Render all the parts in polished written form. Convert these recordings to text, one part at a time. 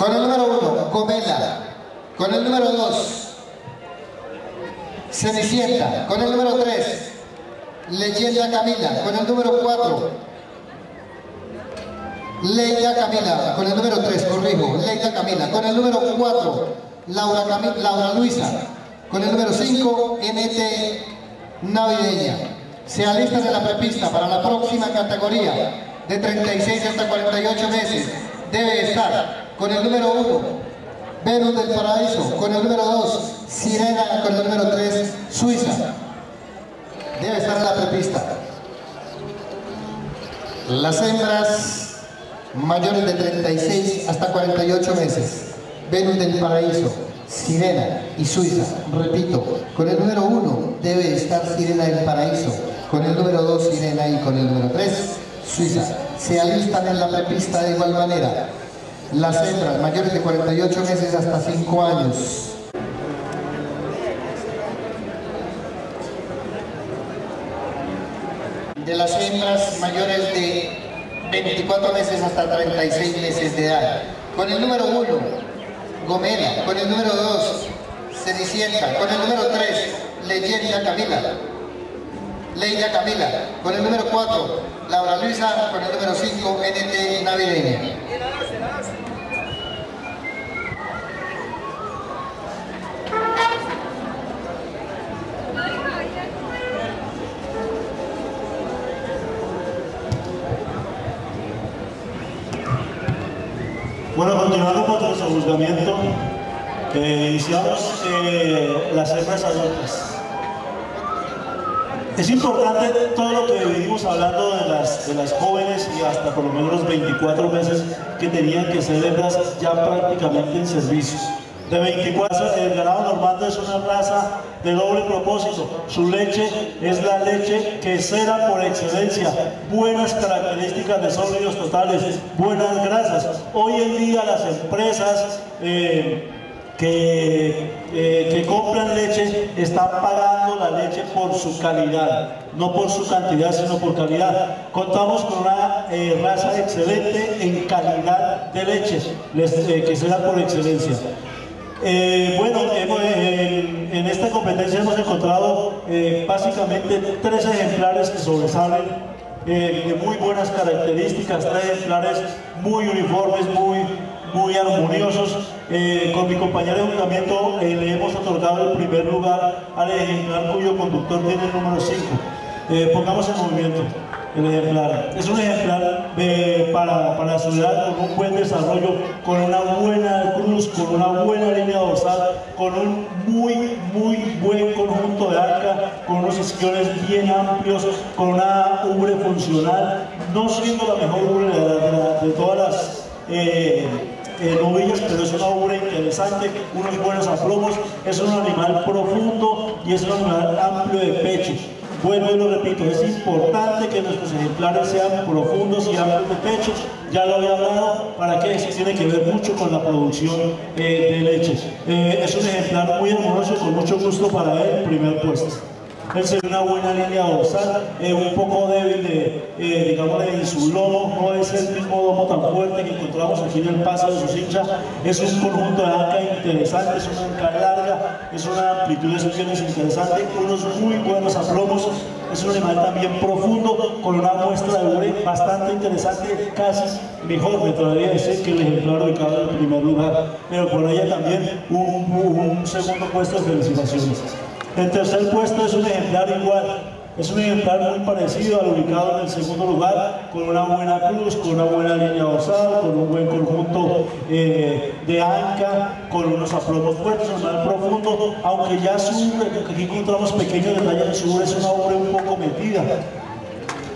Con el número 1, Gomela. Con el número 2, Cenicienta. Con el número 3, Leyenda Camila. Con el número 4, Leida Camila. Con el número 3, corrijo, Leida Camila. Con el número 4, Laura Luisa. Con el número 5, NT Navideña. Se alistan en la prepista para la próxima categoría de 36 hasta 48 meses. Debe estar con el número 1, Venus del Paraíso. Con el número 2, Sirena. Con el número 3, Suiza. Debe estar en la prepista. Las hembras mayores de 36 hasta 48 meses. Venus del Paraíso, Sirena y Suiza. Repito, con el número 1 debe estar Sirena del Paraíso. Con el número 2, Sirena, y con el número 3, Suiza. Se alistan en la prepista de igual manera las hembras mayores de 48 meses hasta 5 años. De las hembras mayores de 24 meses hasta 36 meses de edad. Con el número 1, Gomela. Con el número 2, Cenicienta. Con el número 3, Leida Camila. Con el número 4, Laura Luisa. Con el número 5, NT Navideña. Bueno, continuando con nuestro juzgamiento, iniciamos las hembras adultas. Es importante todo lo que venimos hablando de las jóvenes y hasta por lo menos los 24 meses que tenían que ser hembras ya prácticamente en servicios. De 24, el ganado normando es una raza de doble propósito. Su leche es la leche quesera por excelencia. Buenas características de sólidos totales, buenas grasas. Hoy en día las empresas que compran leche están pagando la leche por su calidad, no por su cantidad sino por calidad. Contamos con una raza excelente en calidad de leche, que sea por excelencia. Bueno, en esta competencia hemos encontrado básicamente 3 ejemplares que sobresalen de muy buenas características, 3 ejemplares muy uniformes, muy armoniosos. Con mi compañero de juzgamiento le hemos otorgado el primer lugar al ejemplar cuyo conductor tiene el número 5. Pongamos en movimiento el ejemplar. Es un ejemplar para la ciudad, con un buen desarrollo, con una buena cruz, con una buena línea dorsal, con un muy buen conjunto de arca, con unos isquiones bien amplios, con una ubre funcional, no siendo la mejor ubre de todas las novillas, pero es una ubre interesante, unos buenos aplomos, es un animal profundo y es un animal amplio de pecho. Bueno, y lo repito, es importante que nuestros ejemplares sean profundos y amplios de pecho. Ya lo había hablado, para que eso tiene que ver mucho con la producción de leche. Es un ejemplar muy hermoso y con mucho gusto para él, primer puesto. Él se ve una buena línea dorsal, un poco débil digamos, en su lomo, no es el mismo lomo tan fuerte que encontramos aquí en el paso de sus hinchas. Es un conjunto de arca interesante, es una arca larga, es una amplitud de secciones interesante, unos muy buenos aplomos. Es un animal también profundo, con una muestra de ubre bastante interesante, casi mejor, me atrevería a decir, que el ejemplar ubicado en el primer lugar, pero por ella también un segundo puesto de felicitaciones. El tercer puesto es un ejemplar igual, es un ejemplar muy parecido al ubicado en el segundo lugar, con una buena cruz, con una buena línea dorsal, con un buen conjunto de anca, con unos aplomos fuertes, un animal profundo, aunque ya su ubre, aquí encontramos pequeños detalles de su ubre, es una ubre un poco metida.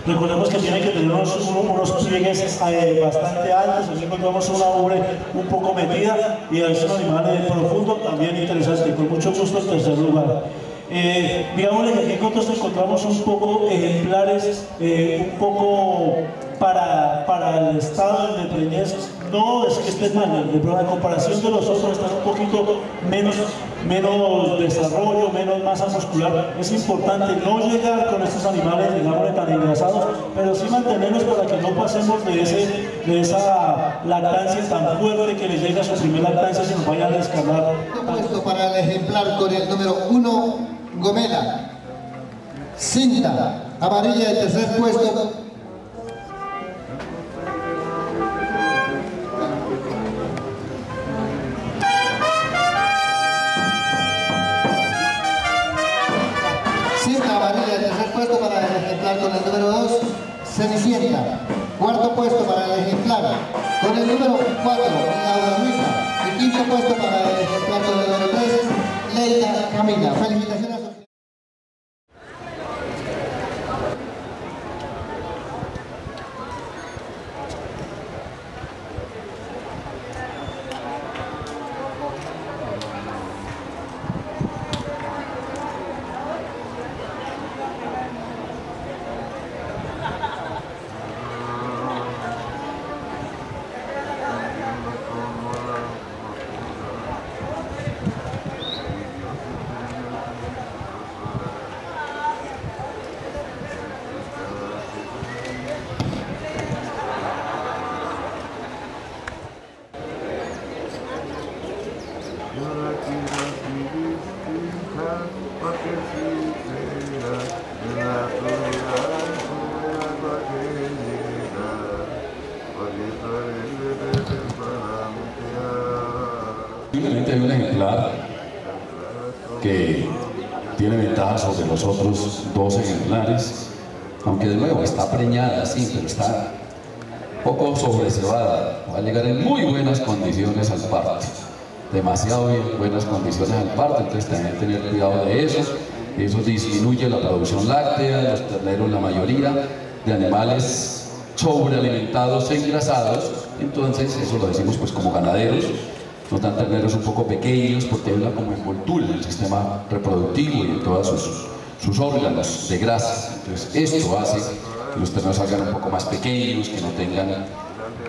Recordemos que tiene que tener unos pliegues bastante altos, aquí encontramos una ubre un poco metida y es un animal profundo, también interesante, con mucho gusto el tercer lugar. Digámosle que aquí encontramos un poco ejemplares, un poco para el estado de preñez no es que estén mal, pero la comparación de los otros están un poquito menos desarrollo, menos masa muscular. Es importante no llegar con estos animales, digamos, tan engrasados, pero sí mantenerlos para que no pasemos de esa lactancia tan fuerte que les llega a su primer lactancia, se nos vaya a descargar. Puesto para el ejemplar con el número 1, Gomela. Cinta amarilla de tercer puesto. Cinta amarilla de tercer puesto para el ejemplar con el número 2, Cenicienta. Cuarto puesto para el ejemplar con el número 4, Laura Luisa. Y quinto puesto para el ejemplar con el número 3, Leila Camila. Felicitaciones. Simplemente hay un ejemplar que tiene ventaja sobre los otros dos ejemplares, aunque de nuevo está preñada, sí, pero está un poco sobrecebada. Va a llegar en muy buenas condiciones al parto, demasiado buenas condiciones al parto, entonces también tener cuidado de eso. Eso disminuye la producción láctea, los terneros, la mayoría de animales sobrealimentados e engrasados. Entonces eso lo decimos pues como ganaderos. Nos dan terneros un poco pequeños porque hay una como envoltura en el sistema reproductivo y en todos sus órganos de grasa. Entonces esto hace que los terneros salgan un poco más pequeños, que no tengan,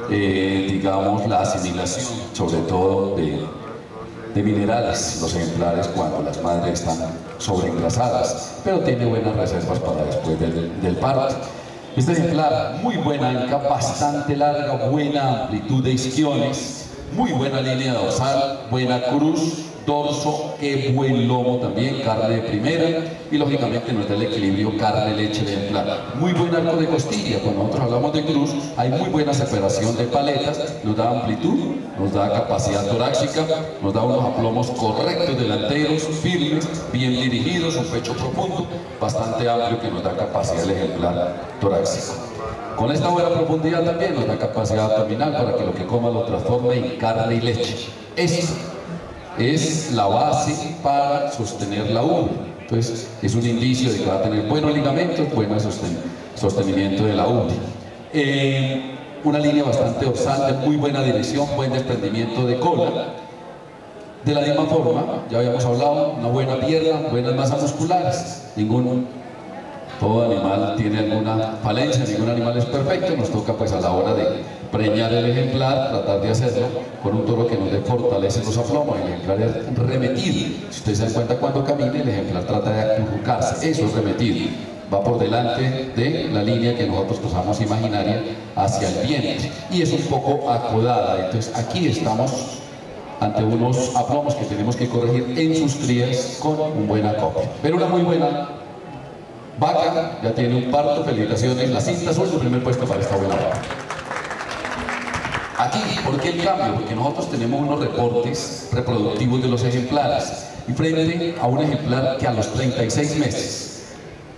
digamos, la asimilación, sobre todo de minerales, los ejemplares cuando las madres están sobreengrasadas, pero tiene buenas reservas para después del parto. Este ejemplar, muy buena anca, bastante larga, buena amplitud de isquiones, muy buena línea dorsal, buena cruz, dorso, qué buen lomo también, carne de primera, y lógicamente nos da el equilibrio carne-leche de ejemplar. Muy buen arco de costilla, cuando nosotros hablamos de cruz, hay muy buena separación de paletas, nos da amplitud, nos da capacidad torácica, nos da unos aplomos correctos delanteros, firmes, bien dirigidos, un pecho profundo, bastante amplio que nos da capacidad del ejemplar torácico. Con esta buena profundidad también nos da capacidad abdominal para que lo que coma lo transforme en carne y leche. Esto es la base para sostener la ubre. Entonces es un indicio de que va a tener buenos ligamentos, buen sostenimiento de la ubre. Una línea bastante dorsal, de muy buena dirección, buen desprendimiento de cola. De la misma forma, ya habíamos hablado, una buena pierna, buenas masas musculares. Todo animal tiene alguna falencia, ningún animal es perfecto, nos toca pues a la hora de preñar el ejemplar, tratar de hacerlo con un toro que nos dé fortalece los aplomos. El ejemplar es remetido, si ustedes se dan cuenta cuando camina, el ejemplar trata de acurrucarse, eso es remetido, va por delante de la línea que nosotros usamos imaginaria hacia el vientre y es un poco acodada. Entonces aquí estamos ante unos aplomos que tenemos que corregir en sus crías con un buen acopio, pero una muy buena vaca, ya tiene un parto, felicitaciones. La cinta azul, el primer puesto para esta buena vaca. Aquí, ¿por qué el cambio? Porque nosotros tenemos unos reportes reproductivos de los ejemplares y frente a un ejemplar que a los 36 meses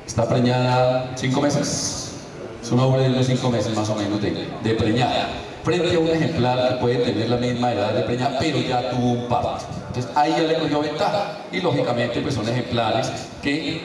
está preñada 5 meses, es una ubre de unos 5 meses más o menos de preñada, frente a un ejemplar que puede tener la misma edad de preñada pero ya tuvo un parto. Entonces ahí ya le cogió ventaja y lógicamente pues son ejemplares que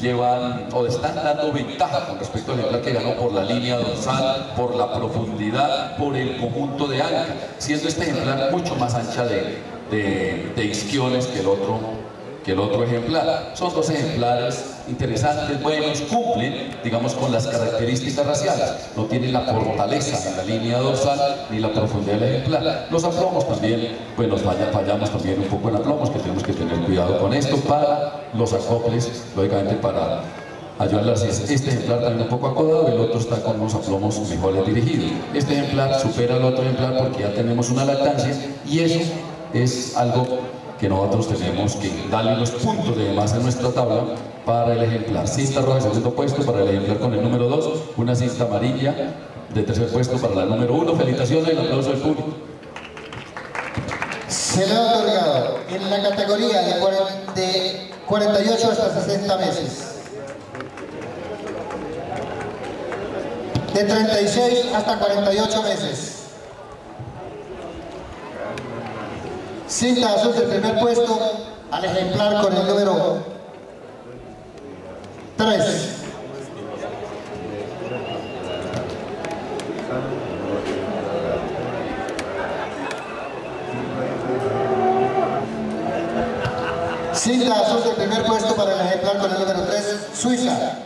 llevan o están dando ventaja con respecto al ejemplar que ganó por la línea dorsal, por la profundidad, por el conjunto de anca, siendo este ejemplar mucho más ancha de isquiones que el otro ejemplar. Son dos ejemplares interesantes, buenos, cumplen, digamos, con las características raciales. No tienen la fortaleza en la línea dorsal ni la profundidad del ejemplar. Los aplomos también, pues nos fallamos también un poco en aplomos, que tenemos que tener cuidado con esto para los acoples, lógicamente para ayudarlas. Este ejemplar también un poco acodado, el otro está con unos aplomos mejores dirigidos. Este ejemplar supera al otro ejemplar porque ya tenemos una lactancia y eso es algo que nosotros tenemos que darle los puntos de más en nuestra tabla para el ejemplar. Cinta roja de segundo puesto para el ejemplar con el número 2, una cinta amarilla de tercer puesto para la número 1. Felicitaciones y el aplauso del público. Se le ha otorgado en la categoría de 48 hasta 60 meses, de 36 hasta 48 meses, cinta azul del primer puesto al ejemplar con el número 3. Cinta azul del primer puesto para el ejemplar con el número 3, Suiza,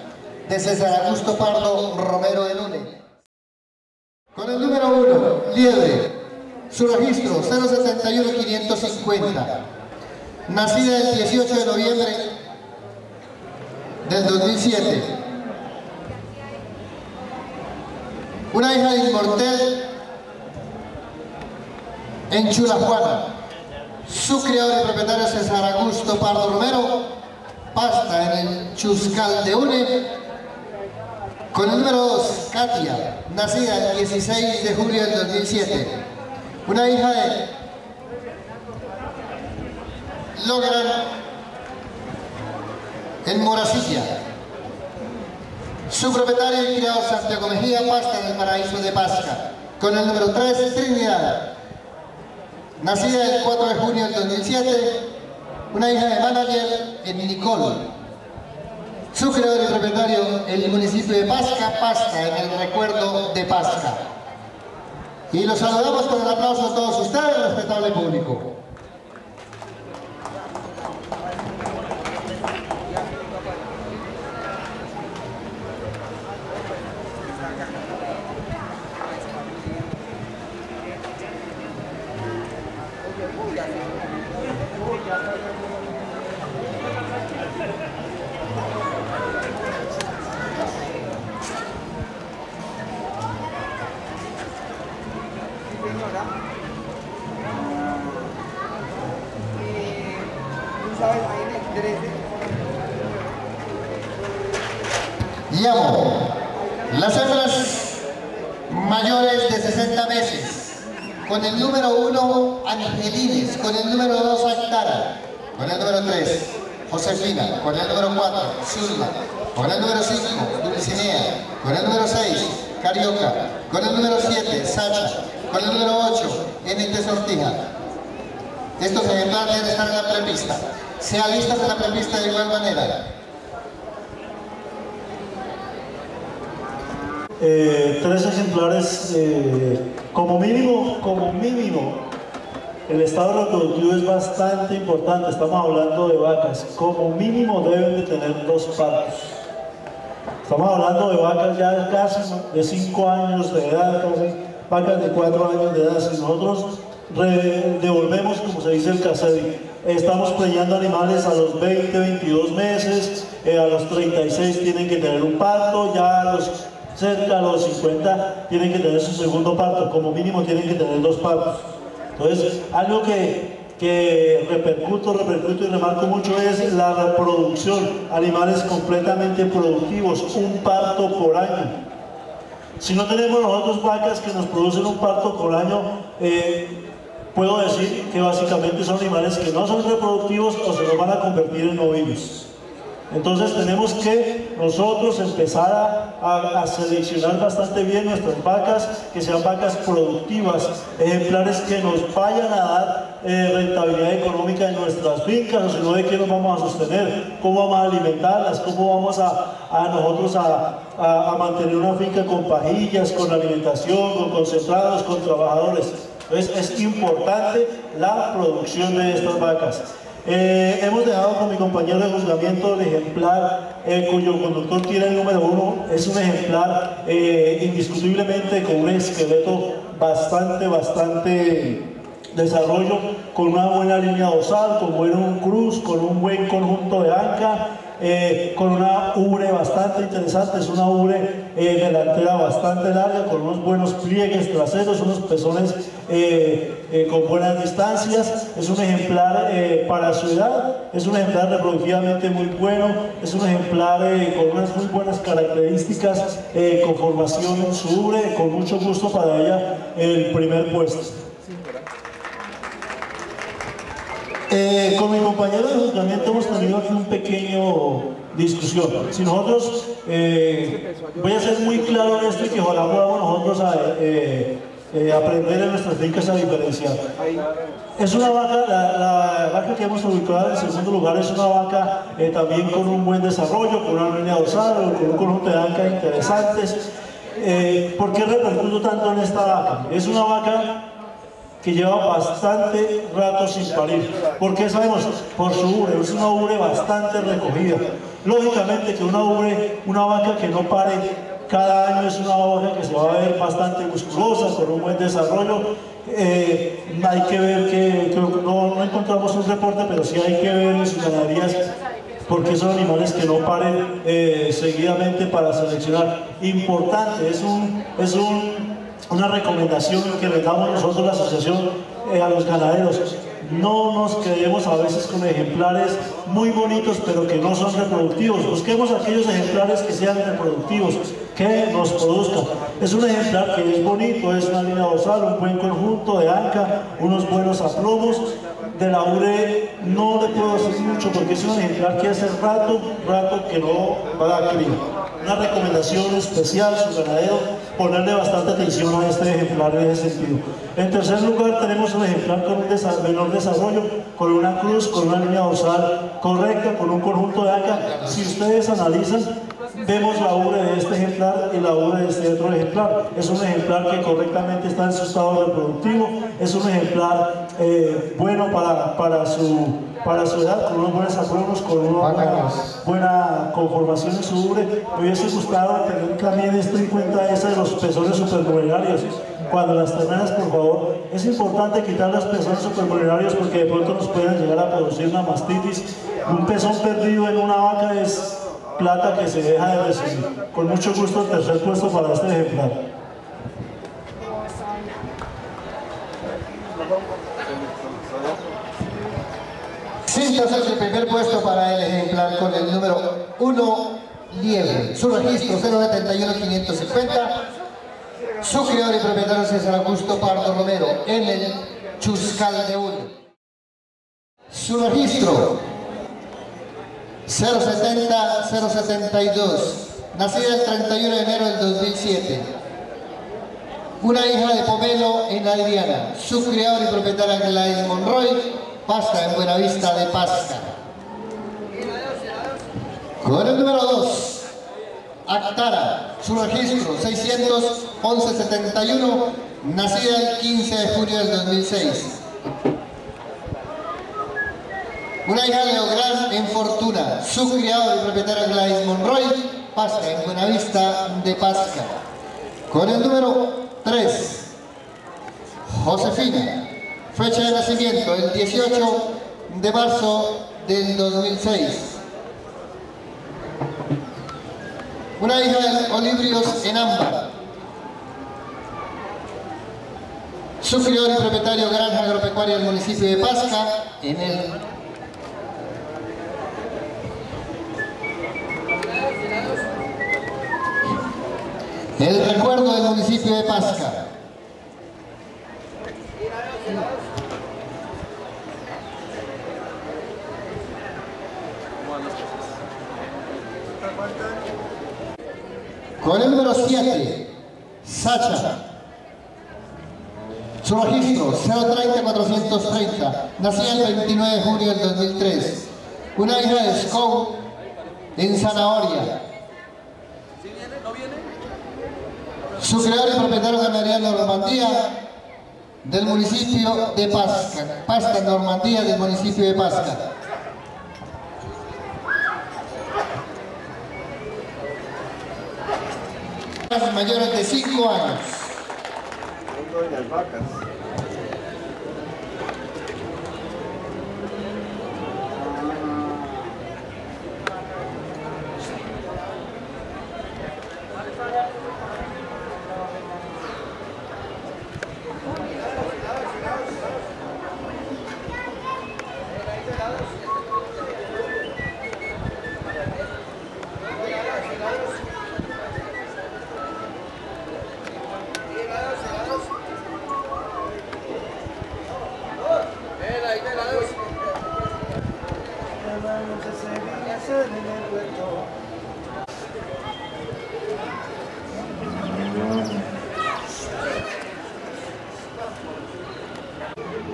de César Augusto Pardo Romero de Lune. Con el número 1, Liebre, su registro 071-550, nacida el 18 de noviembre del 2007. Una hija de Inmortel en Chulajuana. Su criador y propietario César Augusto Pardo Romero, pasta en el Chuscal de Une. Con el número 2, Katia, nacida el 16 de julio del 2007. Una hija de Logran en Moracilla. Su propietario y criador Santiago Mejía, pasta en el Paraíso de Pasca. Con el número 3, Trinidad, nacida el 4 de junio del 2007, una hija de manager en Nicol. Su creador y propietario, el municipio de Pasca, pasta en el recuerdo de Pasca. Y los saludamos con el aplauso a todos ustedes, respetable público. Llamo las hembras mayores de 60 meses, con el número 1, Angelines, con el número 2, Actara, con el número 3, Josefina, con el número 4, Zulma, con el número 5, Dulcinea, con el número 6, Carioca, con el número 7, Sacha, con el número 8, NT Sortija. Estos ejemplares deben estar en la prepista. Se alistan en la prepista de igual manera. 3 ejemplares, como mínimo, el estado reproductivo es bastante importante. Estamos hablando de vacas, como mínimo deben de tener 2 partos. Estamos hablando de vacas ya casi de 5 años de edad, casi vacas de 4 años de edad. Si nosotros devolvemos, como se dice el caseri, estamos preñando animales a los 20, 22 meses, a los 36 tienen que tener un parto, ya a los cerca a los 50 tienen que tener su segundo parto, como mínimo tienen que tener 2 partos. Entonces, algo que repercuto y remarco mucho es la reproducción, animales completamente productivos, un parto por año. Si no tenemos nosotros vacas que nos producen un parto por año, puedo decir que básicamente son animales que no son reproductivos o se nos van a convertir en ovinos. Entonces tenemos que nosotros empezar a seleccionar bastante bien nuestras vacas, que sean vacas productivas, ejemplares que nos vayan a dar rentabilidad económica en nuestras fincas, o si no, de qué nos vamos a sostener, cómo vamos a alimentarlas, cómo vamos nosotros a mantener una finca con pajillas, con alimentación, con concentrados, con trabajadores. Entonces es importante la producción de estas vacas. Hemos dejado con mi compañero de juzgamiento el ejemplar cuyo conductor tiene el número 1. Es un ejemplar indiscutiblemente con un esqueleto bastante desarrollo, con una buena línea dorsal, con buen cruz, con un buen conjunto de anca, con una ubre bastante interesante. Es una ubre delantera bastante larga, con unos buenos pliegues traseros, unos pezones con buenas distancias. Es un ejemplar para su edad, es un ejemplar reproductivamente muy bueno, es un ejemplar con unas muy buenas características, conformación en su ubre. Con mucho gusto para ella el primer puesto. Con mi compañero de juzgamiento hemos tenido aquí un pequeño discusión. Si nosotros, voy a ser muy claro en esto y que ojalá podamos nosotros aprender en nuestras fincas a diferenciar. Es una vaca, la vaca que hemos ubicado en segundo lugar es una vaca también con un buen desarrollo, con una línea dorsal, con un conjunto de ancas interesantes. ¿Por qué repercuto tanto en esta vaca? Es una vaca que lleva bastante rato sin parir. ¿Por qué sabemos? Por su ubre. Es una ubre bastante recogida. Lógicamente que una vaca que no pare cada año es una vaca que se va a ver bastante musculosa, con un buen desarrollo. Hay que ver que no encontramos un reporte, pero sí hay que ver en sus ganaderías, porque son animales que no paren seguidamente para seleccionar. Importante, es una recomendación que le damos nosotros, la asociación, a los ganaderos. No nos quedemos a veces con ejemplares muy bonitos pero que no son reproductivos. Busquemos aquellos ejemplares que sean reproductivos, que nos produzcan. Es un ejemplar que es bonito, es una línea dorsal, un buen conjunto de anca, unos buenos aplomos. De la ubre no le puedo decir mucho porque es un ejemplar que hace rato que no va a dar cría. Una recomendación especial, su ganadero, ponerle bastante atención a este ejemplar en ese sentido. En tercer lugar tenemos un ejemplar con un menor desarrollo, con una cruz, con una línea dorsal correcta, con un conjunto de anca. Si ustedes analizan, vemos la ubre de este ejemplar y la ubre de este otro ejemplar. Es un ejemplar que correctamente está en su estado reproductivo, es un ejemplar bueno para su edad, con unos buenos aplomos, con una buena conformación en su ubre. Me hubiese gustado tener también esto en cuenta, esa de los pezones supernumerarios. Cuando las terneras, por favor, es importante quitar los pezones supernumerarios porque de pronto nos pueden llegar a producir una mastitis. Un pezón perdido en una vaca es plata que se deja de recibir. Con mucho gusto el tercer puesto para este ejemplar. Sí, entonces el primer puesto para el ejemplar con el número 1, Liebre. Su registro 071-550. Su criador y propietario César Augusto Pardo Romero en el Chuscal de Uno. Su registro 070-072. Nacida el 31 de enero del 2007. Una hija de Pomelo en Adriana. Su criador y propietaria Gladys Monroy. Pasca en Buenavista de Pasca. Con el número 2, Actara, su registro 611-71, nacida el 15 de junio del 2006. Una hija de Leográn en Fortuna, su criador y propietaria Gladys Monroy, Pasca en Buenavista de Pasca. Con el número 3, Josefina. Fecha de nacimiento, el 18 de marzo del 2006. Una hija de Olibrios en Ámbar. Su criador y propietario Granja Agropecuaria del municipio de Pasca, en el recuerdo del municipio de Pasca. Con el número 7, Sacha. Su registro 030-430, nacida el 29 de junio del 2003. Una hija de Scout en Zanahoria. Su creador y propietario ganadería Normandía, del municipio de Pasca, Normandía del municipio de Pasca. Mayores de 5 años.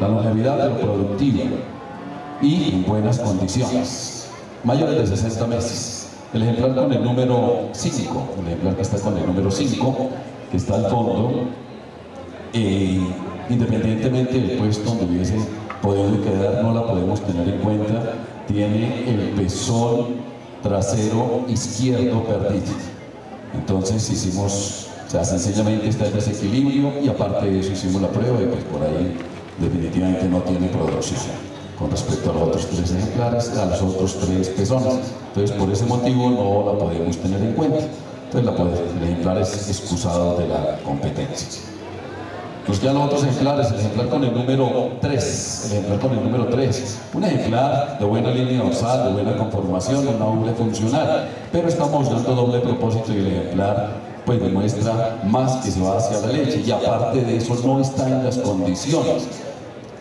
La longevidad de lo productivo y en buenas condiciones, mayores de 60 meses. El ejemplar con el número 5, el ejemplar que está con el número 5, que está al fondo, independientemente del puesto donde hubiese podido quedar, no la podemos tener en cuenta. Tiene el pezón trasero izquierdo perdido. Entonces hicimos, o sea, sencillamente está el desequilibrio, y aparte de eso hicimos la prueba y pues por ahí definitivamente no tiene producción con respecto a los otros 3 ejemplares, a los otros 3 pezones. Entonces por ese motivo no la podemos tener en cuenta. Entonces el ejemplar es excusado de la competencia. Nos quedan los otros ejemplares, el ejemplar con el número 3, un ejemplar de buena línea dorsal, de buena conformación, una doble funcional, pero estamos dando doble propósito y el ejemplar pues demuestra más que se va hacia la leche, y aparte de eso no está en las condiciones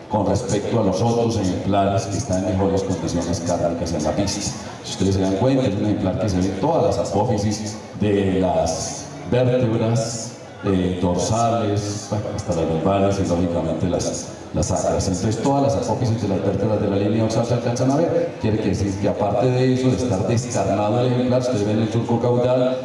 con respecto a los otros ejemplares que están en mejores condiciones cárnicas en la pista. Si ustedes se dan cuenta, es un ejemplar que se ve todas las apófisis de las vértebras dorsales, hasta las lumbares y lógicamente las sacras. Entonces todas las apófisis de las vértebras de la línea dorsal se alcanzan a ver. Quiere decir que aparte de eso, de estar descarnado el ejemplar, ustedes ven el surco caudal,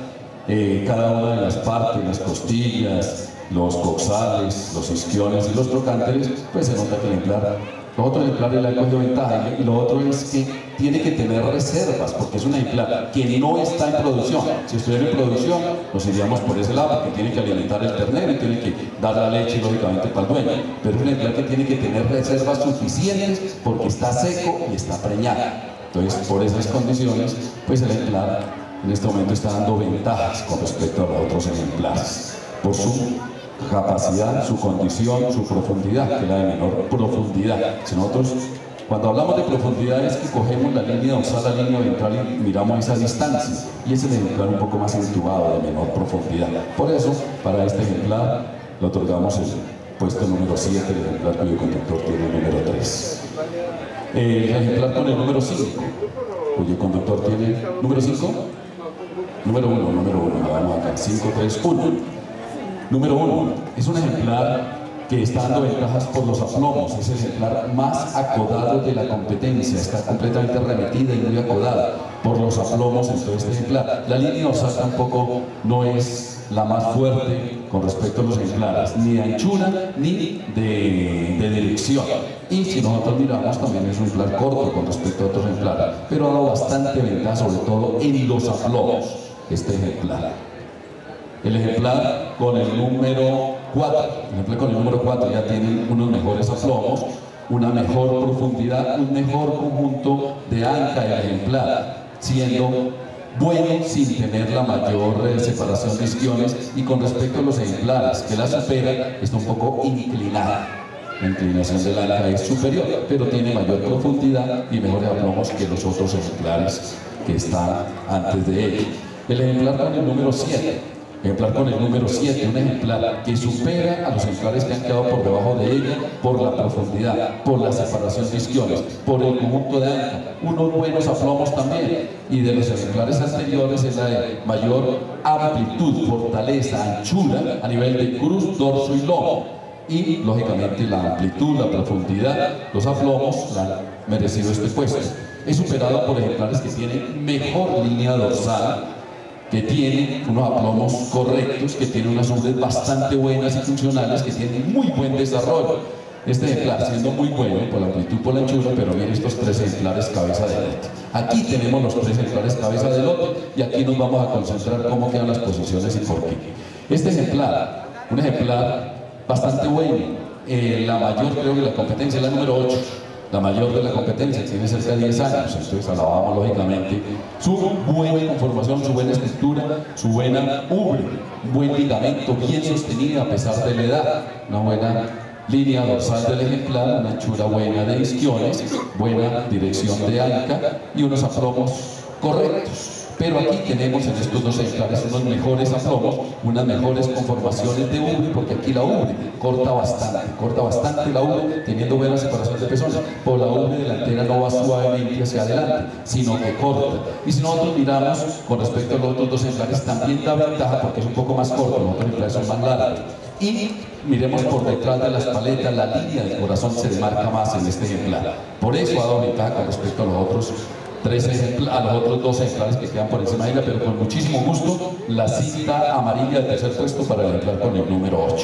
cada una de las partes, las costillas, los coxales, los isquiones y los trocánteres, pues se nota que el ejemplar, los otros ejemplares le han cogido ventaja, y lo otro es que tiene que tener reservas, porque es un ejemplar que no está en producción. Si estuviera en producción, nos iríamos por ese lado, porque tiene que alimentar el ternero y tiene que dar la leche, lógicamente, para el dueño. Pero es un ejemplar que tiene que tener reservas suficientes, porque está seco y está preñado. Entonces, por esas condiciones, pues el ejemplar en este momento está dando ventajas con respecto a los otros ejemplares, por su capacidad, su condición, su profundidad, que es la de menor profundidad. Si nosotros, cuando hablamos de profundidad, es que cogemos la línea dorsal, la línea ventral y miramos esa distancia, y ese es el ejemplar un poco más entubado, de menor profundidad. Por eso, para este ejemplar, le otorgamos el puesto número 7, el ejemplar cuyo conductor tiene el número 3. El ejemplar con el número 5, cuyo conductor tiene número 5, número 1, vamos acá, 5, 3, 1. Número 1, es un ejemplar que está dando ventajas por los aplomos, es el ejemplar más acodado de la competencia, está completamente remetida y muy acodada por los aplomos en todo este ejemplar. La línea dorsal tampoco no es la más fuerte con respecto a los ejemplares, ni de anchura ni de dirección. Y si nosotros miramos, también es un ejemplar corto con respecto a otros ejemplares, pero ha dado bastante ventaja, sobre todo en los aplomos, este ejemplar. El ejemplar con el número 4, ya tiene unos mejores aplomos, una mejor profundidad, un mejor conjunto de anca del ejemplar, siendo bueno sin tener la mayor separación de isquiones, y con respecto a los ejemplares que la superan, está un poco inclinada. La inclinación de la anca es superior, pero tiene mayor profundidad y mejores aplomos que los otros ejemplares que están antes de él. El ejemplar con el número 7. Un ejemplar que supera a los ejemplares que han quedado por debajo de ella por la profundidad, por la separación de isquiones, por el conjunto de anca, unos buenos aplomos también, y de los ejemplares anteriores es la de mayor amplitud, fortaleza, anchura a nivel de cruz, dorso y lomo, y lógicamente la amplitud, la profundidad, los aplomos le han merecido este puesto. Es superado por ejemplares que tienen mejor línea dorsal, que tiene unos aplomos correctos, que tiene unas ubres bastante buenas y funcionales, que tienen muy buen desarrollo. Este ejemplar siendo muy bueno por la amplitud, por la anchura, pero miren estos 3 ejemplares cabeza de lote. Aquí tenemos los 3 ejemplares cabeza de lote y aquí nos vamos a concentrar cómo quedan las posiciones y por qué. Este ejemplar, un ejemplar bastante bueno, la mayor creo que la competencia es la número 8. La mayor de la competencia tiene cerca de 10 años, entonces alabamos lógicamente su buena conformación, su buena estructura, su buena ubre, un buen ligamento bien sostenido a pesar de la edad, una buena línea dorsal del ejemplar, una anchura buena de isquiones, buena dirección de anca y unos aplomos correctos. Pero aquí tenemos en estos 2 ejemplares unos mejores aplomos, unas mejores conformaciones de ubre, porque aquí la ubre corta bastante la ubre, teniendo buena separación de pezones. Por la ubre delantera no va suavemente hacia adelante, sino que corta. Y si nosotros miramos con respecto a los otros 2 ejemplares, también da ventaja porque es un poco más corto, los otros ejemplares son más largos. Y miremos por detrás de las paletas, la línea del corazón se demarca más en este ejemplar. Por eso ha dado ventaja con respecto a los otros a los otros 2 ejemplares que quedan por encima de ella, pero con muchísimo gusto la cinta amarilla del tercer puesto para el ejemplar con el número 8.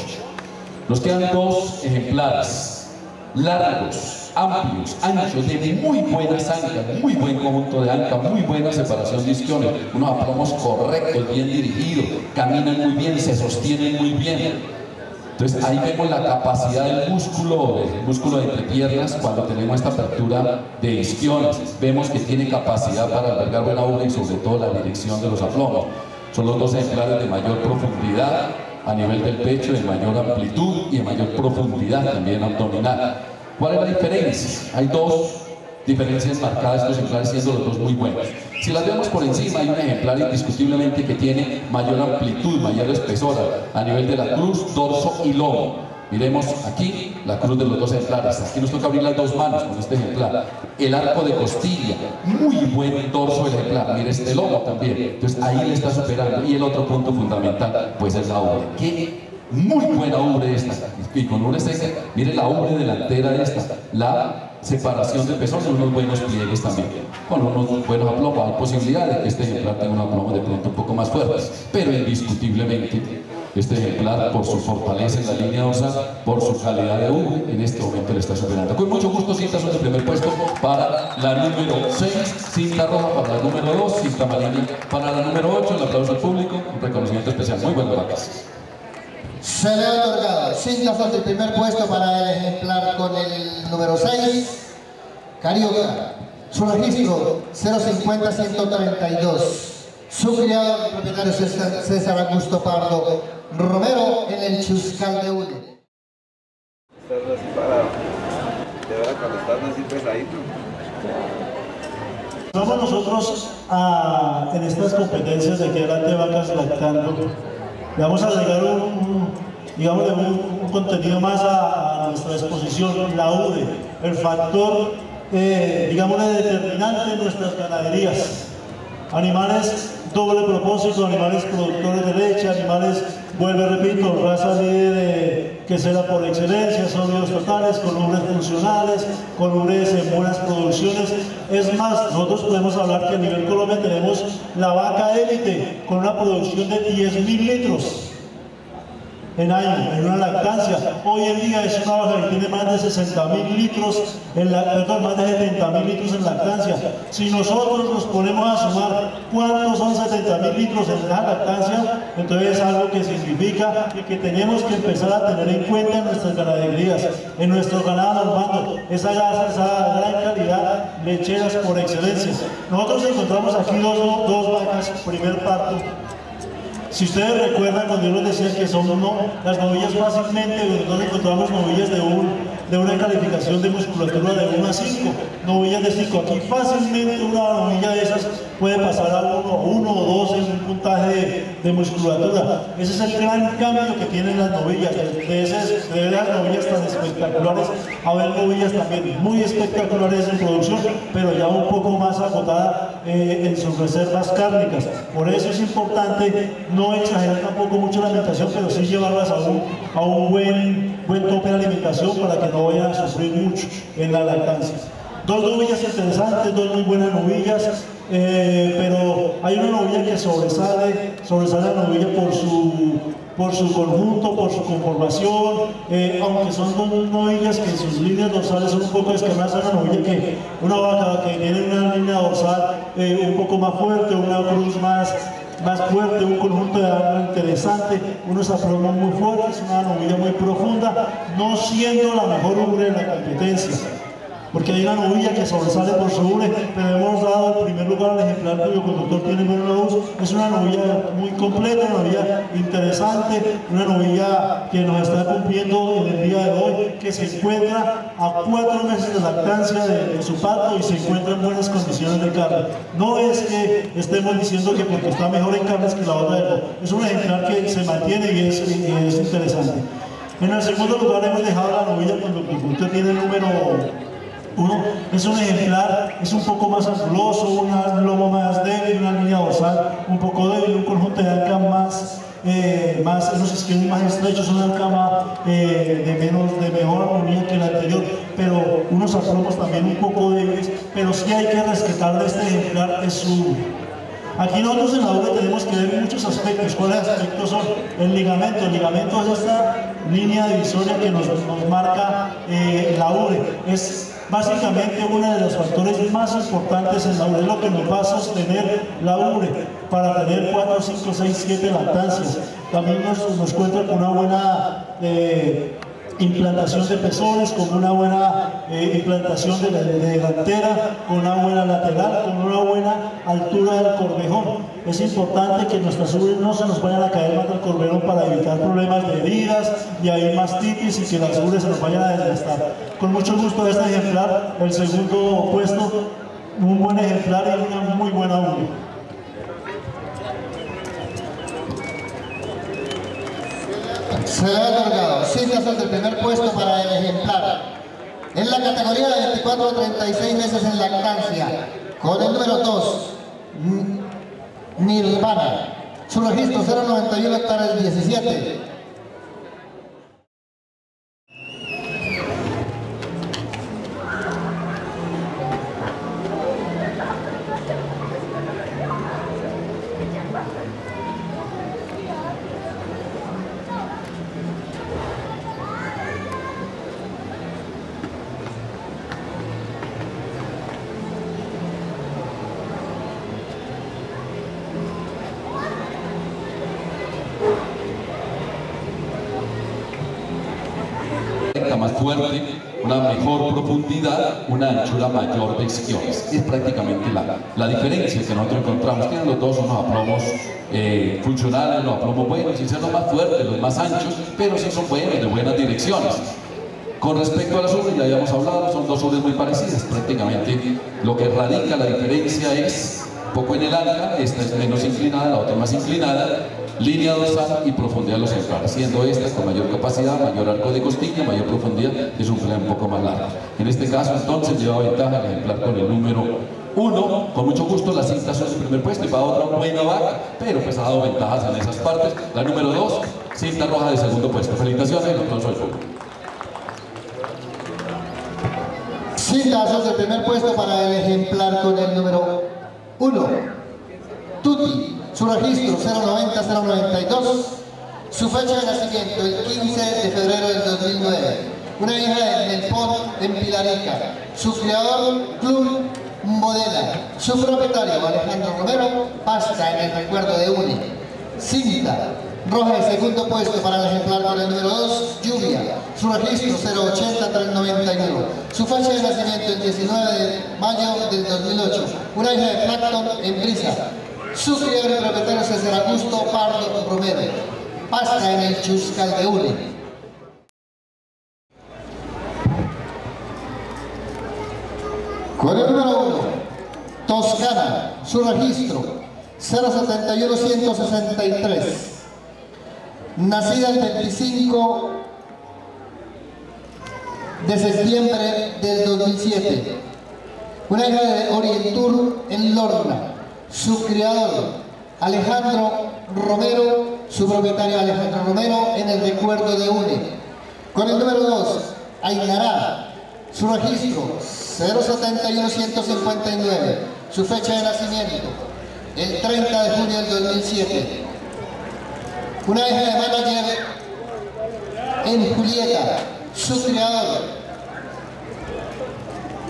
Nos quedan 2 ejemplares largos, amplios, anchos, de muy buenas ancas, muy buen conjunto de anca, muy buena separación de isquiones, unos aplomos correctos, bien dirigidos, caminan muy bien, se sostienen muy bien. Entonces ahí vemos la capacidad del músculo de entrepiernas cuando tenemos esta apertura de isquiones. Vemos que tiene capacidad para albergar buena ubre y sobre todo la dirección de los aplomos. Son los 2 ejemplares de mayor profundidad a nivel del pecho, de mayor amplitud y de mayor profundidad también abdominal. ¿Cuál es la diferencia? Hay 2 diferencias marcadas, estos ejemplares siendo los 2 muy buenos. Si las vemos por encima, hay un ejemplar indiscutiblemente que tiene mayor amplitud, mayor espesor a nivel de la cruz, dorso y lomo. Miremos aquí la cruz de los 2 ejemplares. Aquí nos toca abrir las 2 manos con este ejemplar. El arco de costilla, muy buen dorso del ejemplar. Mire este lomo también. Entonces ahí le está superando. Y el otro punto fundamental, pues es la ubre. Qué muy buena ubre esta. Y con ubre seca, mire la ubre delantera de esta. La separación de pezones, unos buenos pliegues también, con unos buenos aplomos. Hay posibilidad de que este ejemplar tenga un aplomo de pronto un poco más fuertes, pero indiscutiblemente este ejemplar, por su fortaleza en la línea dorsal, por su calidad de ubre, en este momento le está superando. Con mucho gusto, cintas de primer puesto para la número 6, cinta roja para la número 2, cinta amarilla para la número 8, el aplauso al público, un reconocimiento especial. Muy buenas vacas. Se le ha otorgado cinta azul de primer puesto para el ejemplar con el número 6, Carioca. Su registro 050-132. Su criado, el propietario César Augusto Pardo Romero en el Chuscal de Ule. Estás así parado. De verdad, cuando estás así pesadito. Vamos nosotros en estas competencias de aquí adelante vacas lactando. Le vamos a agregar un contenido más a nuestra exposición, la UDE, el factor, determinante de nuestras ganaderías. Animales doble propósito, animales productores de leche, animales, repito, raza líder que será por excelencia, sólidos totales, con ubres funcionales, con ubres en buenas producciones. Es más, nosotros podemos hablar que a nivel Colombia tenemos la vaca élite con una producción de 10.000 litros en año, en una lactancia. Hoy en día es una vaca que tiene más de 60.000 litros, más de 70.000 litros en lactancia. Si nosotros nos ponemos a sumar cuántos son 70.000 litros en la lactancia, entonces es algo que significa que tenemos que empezar a tener en cuenta en nuestras ganaderías, en nuestro ganado normando, esa gran calidad lecheras por excelencia. Nosotros encontramos aquí dos vacas primer parto. Si ustedes recuerdan cuando yo les decía que son las novillas fácilmente, nosotros encontramos novillas de una calificación de musculatura de 1 a 5, novillas de 5. Aquí fácilmente una novilla de esas puede pasar a 1 o 2 en un puntaje de musculatura. Ese es el gran cambio que tienen las novillas, de las novillas tan espectaculares a ver novillas también muy espectaculares en producción, pero ya un poco más agotada en sus reservas cárnicas. Por eso es importante no exagerar tampoco mucho la alimentación, pero sí llevarlas a un buen tope de alimentación para que no vayan a sufrir mucho en la lactancia. Dos novillas interesantes, dos muy buenas novillas, pero hay una novilla que sobresale la novilla por su conjunto, por su conformación, aunque son dos novillas que sus líneas dorsales son un poco escasas, una vaca que tiene una línea dorsal un poco más fuerte, una cruz más fuerte, un conjunto de armas interesante, unos aplomos muy fuertes, una novilla muy profunda, no siendo la mejor ubre de la competencia. Porque hay una novilla que sobresale por su ubre, pero hemos dado el primer lugar al ejemplar cuyo conductor tiene buena luz. Es una novilla muy completa, una novilla interesante, una novilla que nos está cumpliendo en el día de hoy, que se encuentra a 4 meses de lactancia de su parto y se encuentra en buenas condiciones de carne. No es que estemos diciendo que porque está mejor en carnes que la otra, es un ejemplar que se mantiene y es interesante. En el segundo lugar hemos dejado la novilla cuando el conductor tiene el número 1, es un ejemplar, es un poco más anguloso, un lomo más débil, una línea dorsal un poco débil, un conjunto de arcas unos isquiones más estrechos, una arcama de mejor armonía que la anterior, pero unos aplomos también un poco débiles, pero sí hay que rescatar de este ejemplar es su... Aquí nosotros en la ubre tenemos que ver muchos aspectos. ¿Cuáles aspectos son? El ligamento es esta línea divisoria que nos marca la ubre. Es básicamente uno de los factores más importantes en la ubre, es lo que nos va a sostener la ubre para tener 4, 5, 6, 7 lactancias. También nos cuenta con una buena implantación de pezones, con una buena implantación de delantera, con una buena lateral, con una buena altura del corvejón. Es importante que nuestras ubres no se nos vayan a caer más del corvejón para evitar problemas de heridas, de ahí mastitis y que las ubres se nos vayan a desgastar. Con mucho gusto este ejemplar, el segundo puesto, un buen ejemplar y una muy buena ubre. Se le ha otorgado 5 azul del primer puesto para el ejemplar. En la categoría de 24 a 36 meses en lactancia, con el número 2, Nirvana. Su registro 091 hectáreas 17. Más fuerte, una mejor profundidad, una anchura mayor de isquiones. Es prácticamente la diferencia que nosotros encontramos. Tienen los dos unos aplomos funcionales, los aplomos buenos, y son los más fuertes, los más anchos, pero sí son buenos, de buenas direcciones. Con respecto a las ubres, ya habíamos hablado, son dos ubres muy parecidas. Prácticamente lo que radica la diferencia es un poco en el anca, esta es menos inclinada, la otra más inclinada, línea dorsal y profundidad de los ejemplares, siendo esta con mayor capacidad, mayor arco de costilla, mayor profundidad, es un ejemplar un poco más largo. En este caso entonces lleva ventaja el ejemplar con el número 1, con mucho gusto la cinta son su primer puesto y para otra buena vaca, pero pues ha dado ventajas en esas partes. La número 2, cinta roja de segundo puesto. Felicitaciones, doctor Solfo. Cinta azul del primer puesto para el ejemplar con el número 1, Tuti. Su registro 090-092, su fecha de nacimiento el 15 de febrero del 2009, una hija de Melpón en Pilarica, su criador Club Modela, su propietario Alejandro Romero, pasta en el recuerdo de Uni. Cinta roja de segundo puesto para el ejemplar con el número 2, Lluvia, su registro 080-391, su fecha de nacimiento el 19 de mayo del 2008, una hija de Plankton en Brisa. Su criador y propietario César Augusto Pardo Romero, pasta en el Chuscal de Uni. Con el número 1, Toscana, su registro 071-163, nacida el 25 de septiembre del 2007, una hija de Orientur en Lorna. Su criador, Alejandro Romero, su propietario Alejandro Romero, en el recuerdo de UNE. Con el número 2, Ainará, su registro 071-159. Su fecha de nacimiento, el 30 de junio del 2007. Una hija de manager en Julieta, su criador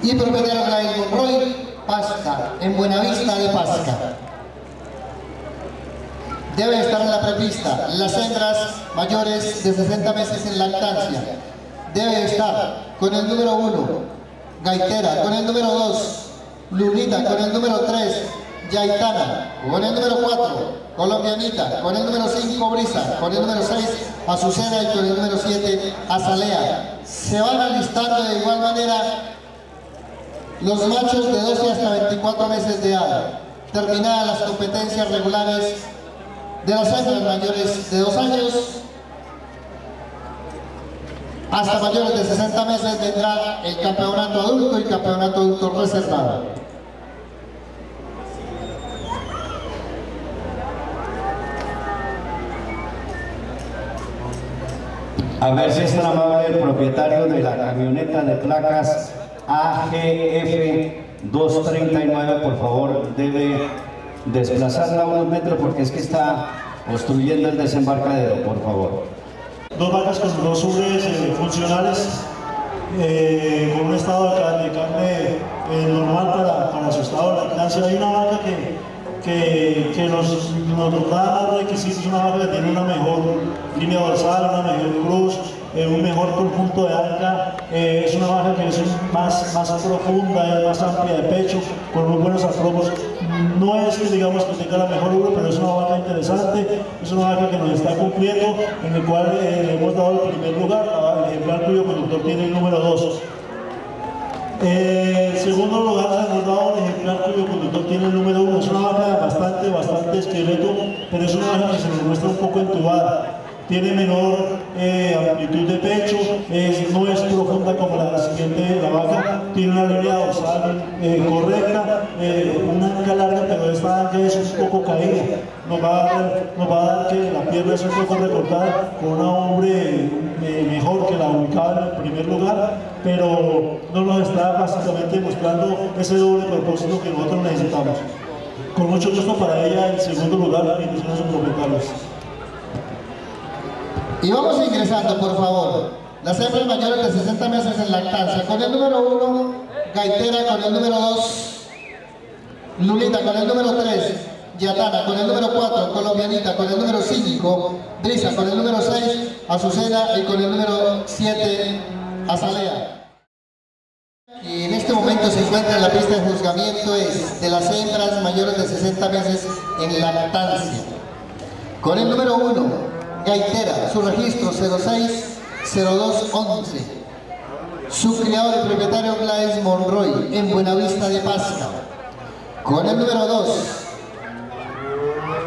y propietario Gladys Monroy, Pasca, en Buenavista de Pasca. Debe estar en la prepista. Las hembras mayores de 60 meses en lactancia. Debe estar con el número 1, Gaitera, con el número 2, Lunita, con el número 3, Yaitana, con el número 4, Colombianita, con el número 5, Brisa, con el número 6, Azucena y con el número 7, Azalea. Se van alistando de igual manera los machos de 12 hasta 24 meses de edad. Terminadas las competencias regulares de las hembras mayores de 2 años, hasta mayores de 60 meses vendrá el campeonato adulto y campeonato adulto reservado. A ver si es tan amable el propietario de la camioneta de placas AGF 239, por favor, debe desplazarla unos metros porque es que está obstruyendo el desembarcadero, por favor. Dos vacas con dos ubres funcionales, con un estado de carne normal para su estado de lactancia. Hay una vaca que nos da requisitos, una vaca que tiene una mejor línea dorsal, una mejor cruz, un mejor conjunto de anca, es una vaca que es más profunda, es más amplia de pecho, con muy buenos aprobos. No es que digamos que tenga la mejor ubre, pero es una vaca interesante, es una vaca que nos está cumpliendo, en el cual le hemos dado el primer lugar, el ejemplar cuyo conductor tiene el número 2. En segundo lugar, le hemos dado el ejemplar cuyo conductor tiene el número 1. Es una vaca bastante esqueleto, pero es una vaca que se nos muestra un poco entubada. Tiene menor amplitud de pecho, no es profunda como la siguiente, la vaca tiene una línea dorsal correcta, una anca larga, pero esta anca es un poco caída. Nos va a dar que la pierna es un poco recortada, con una ubre mejor que la ubicada en el primer lugar, pero no nos está básicamente mostrando ese doble propósito que nosotros necesitamos. Con mucho gusto para ella, el segundo lugar, y no son propietarios. Y vamos ingresando, por favor, las hembras mayores de 60 meses en lactancia. Con el número 1, Gaitera, con el número 2, Lulita, con el número 3, Yatana, con el número 4, Colombianita, con el número 5, Brisa, con el número 6, Azucena y con el número 7, Azalea. Y en este momento se encuentra en la pista de juzgamiento es de las hembras mayores de 60 meses en lactancia. Con el número 1, Gaitera, su registro 060211. Su criador y propietario Gladys Monroy, en Buenavista de Pasca. Con el número 2,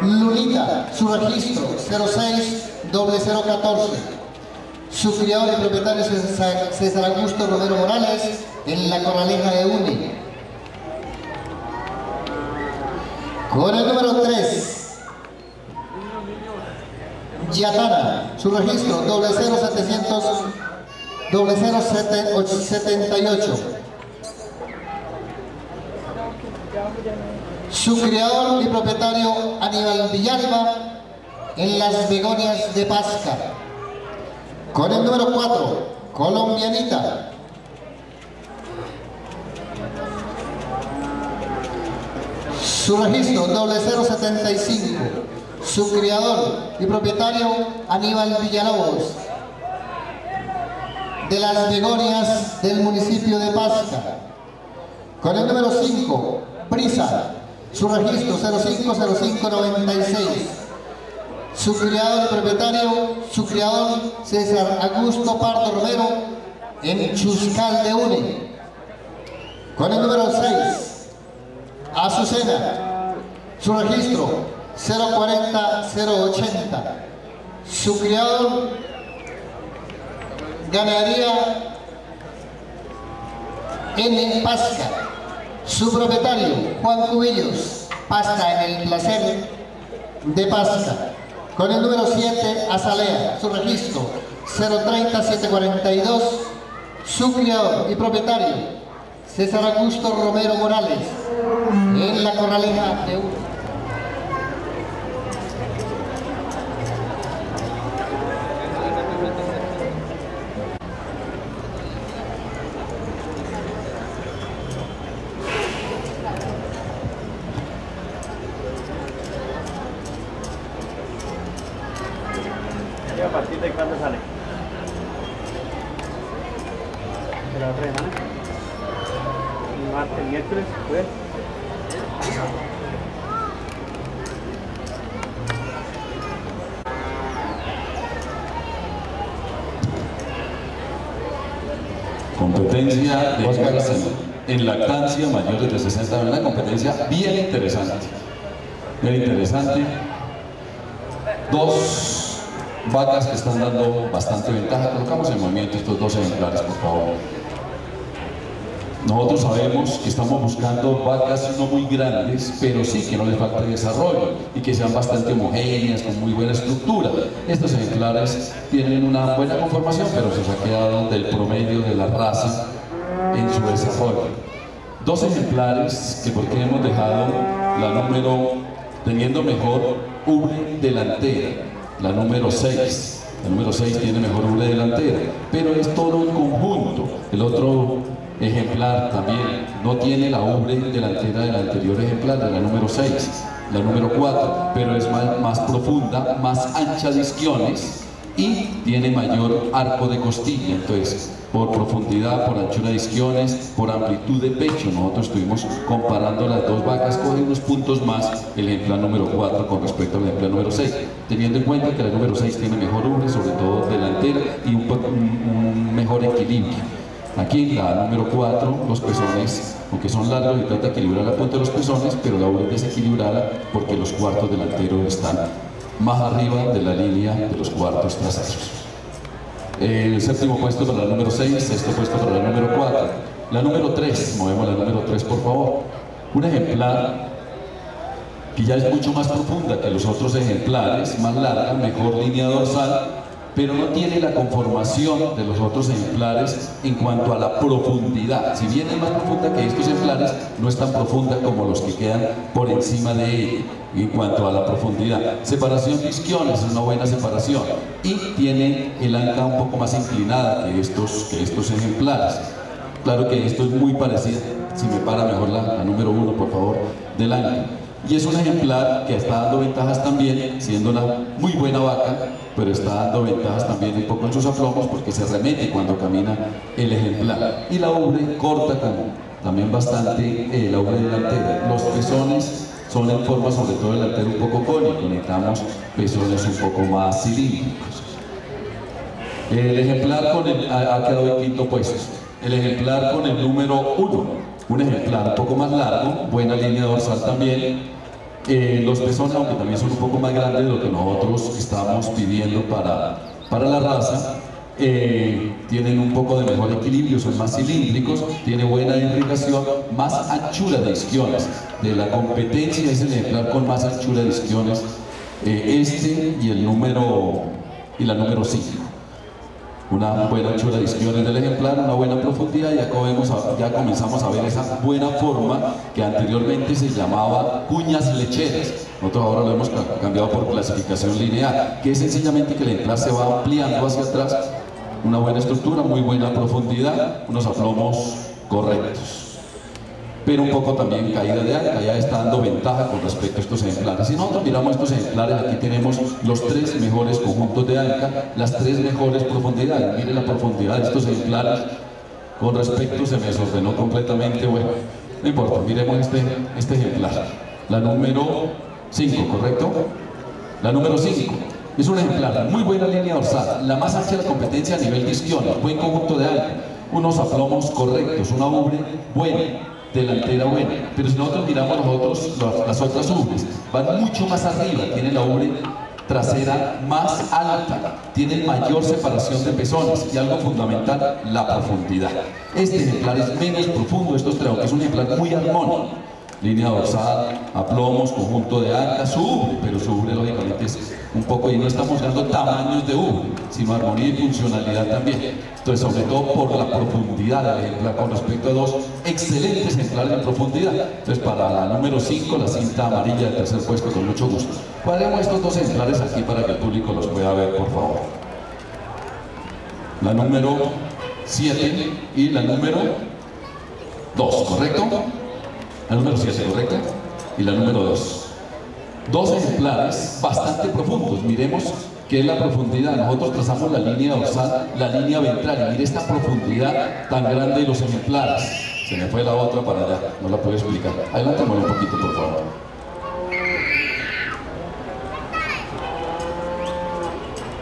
Lunita, su registro 060014. Su criador y propietario César Augusto Romero Morales, en la Corraleja de Une. Con el número 3, Yatana, su registro 00778. Su criador y propietario Aníbal Villalba, en las Begonias de Pasca. Con el número 4, Colombianita. Su registro 0075. Su criador y propietario Aníbal Villalobos, de las Begonias del municipio de Pasca. Con el número 5, Brisa, su registro 050596. Su criador y propietario, su criador César Augusto Pardo Romero, en Chuscal de Une. Con el número 6, Azucena, su registro 040080. Su criador, Ganadería en Pasca. Su propietario, Juan Cubillos, Pasca, en el Placer de Pasca. Con el número 7, Azalea, su registro 030742. Su criador y propietario, César Augusto Romero Morales, en la corraleja de uno. ¿Y a partir de cuándo sale? ¿De la otra semana? Martes, miércoles, jueves. Competencia de vacas en lactancia mayores de 60 años, una competencia bien interesante. Bien interesante. Dos vacas que están dando bastante ventaja. Colocamos en movimiento estos dos ejemplares, por favor. Nosotros sabemos que estamos buscando vacas no muy grandes, pero sí que no les falte desarrollo y que sean bastante homogéneas, con muy buena estructura. Estos ejemplares tienen una buena conformación, pero se ha quedado del promedio de la raza en su desarrollo. Dos ejemplares que porque hemos dejado la número teniendo mejor ubre delantera, la número 6. La número 6 tiene mejor ubre delantera, pero es todo un conjunto. El otro ejemplar también no tiene la ubre delantera del anterior ejemplar, de la número 6, la número 4, pero es más profunda, más ancha de isquiones y tiene mayor arco de costilla. Entonces, por profundidad, por anchura de isquiones, por amplitud de pecho, nosotros estuvimos comparando las dos vacas, coge unos puntos más el ejemplar número 4 con respecto al ejemplar número 6, teniendo en cuenta que la número 6 tiene mejor ubre, sobre todo delantera, y un mejor equilibrio. Aquí en la número 4, los pezones, aunque son largos, y trata de equilibrar la punta de los pezones, pero la ubre es desequilibrada porque los cuartos delanteros están más arriba de la línea de los cuartos traseros. El séptimo puesto para la número 6, sexto puesto para la número 4. La número 3, movemos la número 3 por favor. Un ejemplar que ya es mucho más profunda que los otros ejemplares, más larga, mejor línea dorsal, pero no tiene la conformación de los otros ejemplares en cuanto a la profundidad. Si bien es más profunda que estos ejemplares, no es tan profunda como los que quedan por encima de ella en cuanto a la profundidad. Separación de isquiones, es una buena separación, y tiene el anca un poco más inclinada que estos ejemplares. Claro que esto es muy parecido, si me para mejor la número 1 por favor, del anca. Y es un ejemplar que está dando ventajas también, siendo una muy buena vaca, pero está dando ventajas también un poco en sus aplomos porque se remete cuando camina el ejemplar. Y la ubre corta también bastante la ubre delantera. Los pezones son en forma, sobre todo delantero, un poco cónico, necesitamos pezones un poco más cilíndricos. El ejemplar ha quedado en quinto puesto. El ejemplar con el número 1, un ejemplar un poco más largo, buena línea dorsal también. Los pezones, aunque también son un poco más grandes de lo que nosotros estamos pidiendo para la raza, tienen un poco de mejor equilibrio, son más cilíndricos, tiene buena irrigación, más anchura de isquiones. De la competencia es el ejemplar con más anchura de isquiones, y la número 5. Una buena anchura de isquiones del ejemplar, una buena profundidad, y ya comenzamos a ver esa buena forma que anteriormente se llamaba cuñas lecheras. Nosotros ahora lo hemos cambiado por clasificación lineal, que es sencillamente que el ejemplar se va ampliando hacia atrás, una buena estructura, muy buena profundidad, unos aplomos correctos. Pero un poco también caída de anca, ya está dando ventaja con respecto a estos ejemplares. Si nosotros miramos estos ejemplares, aquí tenemos los 3 mejores conjuntos de anca, las 3 mejores profundidades. Mire la profundidad de estos ejemplares, con respecto se me desordenó completamente, bueno, no importa, miremos este ejemplar. La número 5, ¿correcto? La número 5. Es un ejemplar, muy buena línea dorsal, la más ancha de la competencia a nivel de isquiones, buen conjunto de anca, unos aplomos correctos, una ubre buena, delantera buena, pero si nosotros miramos las otras ubres, van mucho más arriba, tienen la ubre trasera más alta, tienen mayor separación de pezones y algo fundamental, la profundidad. Este ejemplar es menos profundo de estos tres, aunque es un ejemplar muy armónico. línea dorsal, aplomos, conjunto de ancas, su ubre, pero su ubre lógicamente es un poco, y no estamos dando tamaños de ubre, sino armonía y funcionalidad también. Entonces, sobre todo por la profundidad del ejemplar con respecto a dos excelentes ejemplares en profundidad. Entonces, para la número 5, la cinta amarilla del tercer puesto, con mucho gusto. Ponemos estos dos ejemplares aquí para que el público los pueda ver, por favor. La número 7 y la número 2, ¿correcto? La número 7, ¿correcto? Y la número 2. Dos ejemplares bastante profundos. Miremos qué es la profundidad. Nosotros trazamos la línea dorsal, la línea ventral. Y mire esta profundidad tan grande de los ejemplares. Se me fue la otra para allá, no la puedo explicar. Adelántamelo un poquito, por favor.